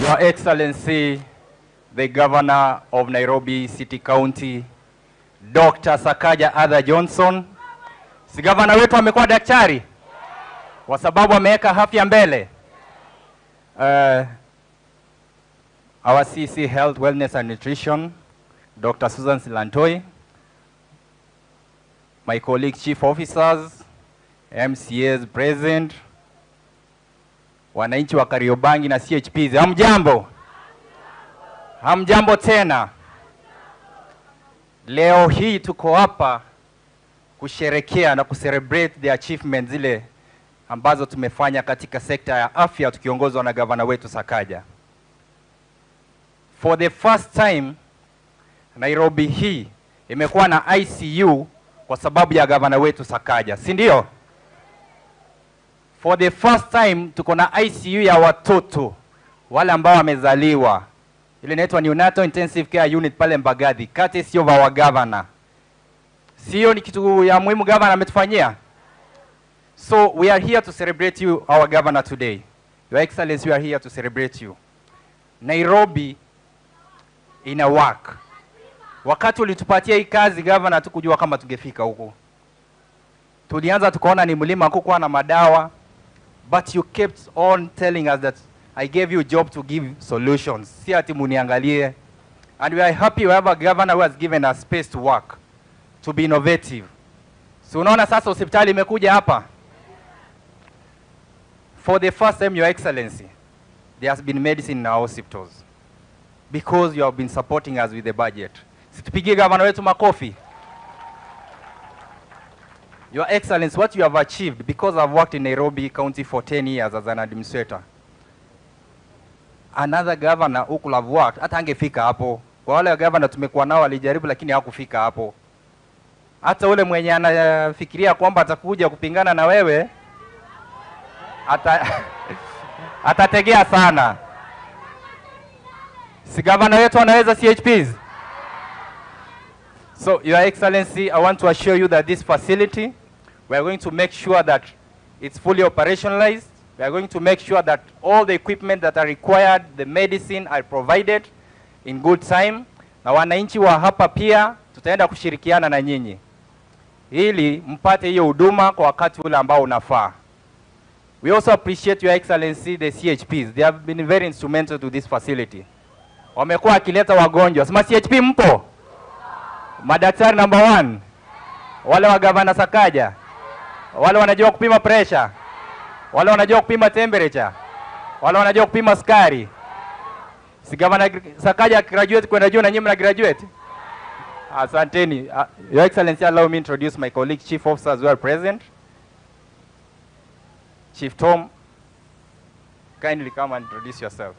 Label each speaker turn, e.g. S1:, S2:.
S1: Your Excellency, the Governor of Nairobi City County, Dr. Sakaja Arthur Johnson. Si governor wetu amekuwa daktari kwa sababu ameweka afya mbele. Our CC Health, Wellness and Nutrition, Dr. Susan Silantoi, my colleague chief officers, MCAs present, wananchi wa Kariobangi na CHPs, hamjambo? Hamjambo tena. Leo hii tuko hapa kusherekea na kucelebrate the achievements zile ambazo tumefanya katika sekta ya afya tukiongozwa na gavana wetu Sakaja. For the first time, Nairobi hii imekuwa na ICU kwa sababu ya gavana wetu Sakaja, si ndio? For the first time tuko na ICU ya watoto wale ambao wamezaliwa. Ile inaitwa Neonatal Intensive Care Unit pale Mbagathi, courtesy of our governor. Sio ni kitu ya muhimu governor ametufanyia? So we are here to celebrate you, our governor, today. Your Excellency, we are here to celebrate you. Nairobi ina work. Wakati ulitupatia hii kazi governor, tukujua kama tungefika huko. Tulianza tukaona ni mlima kukuwa na madawa, but you kept on telling us that I gave you a job to give solutions. Si ati muniangalie. And we are happy we have a governor who has given us space to work, to be innovative. So unaona sasa hospitali imekuja hapa. For the first time, Your Excellency, there has been medicine in our hospitals because you have been supporting us with the budget. Situpigie governor wetu makofi. Your Excellency, what you have achieved, because I've worked in Nairobi County for 10 years as an administrator. Another governor who could have worked, hata angefika hapo. Kwa wale governor tumekuwa nao walijaribu lakini hakufika hapo. Hata ule mwenye anafikiria kwamba atakuja kupingana na wewe, atategea sana. Si governor wetu anaweza CHPs? So, Your Excellency, I want to assure you that this facility, we are going to make sure that it's fully operationalized. We are going to make sure that all the equipment that are required, the medicine are provided in good time. Na wananchi wa hapa pia tutaenda kushirikiana na nyinyi ili mpate hiyo huduma kwa wakati ule ambao unafaa. We also appreciate, Your Excellency, the CHPs. They have been very instrumental to this facility. Wamekuwa akileta wagonjwa. Sema CHP mpo? Madaktari number 1. Wale wa gavana Sakaja. Wale wanajua kupima pressure. Wale wanajua kupima temperature. Wale wanajua kupima sukari. Si gavana Sakaja graduate kwenda juu na nyinyi mna graduate? Asanteni. Your Excellency, allow me to introduce my colleague chief officers who are present. Chief Tom, kindly come and introduce yourself.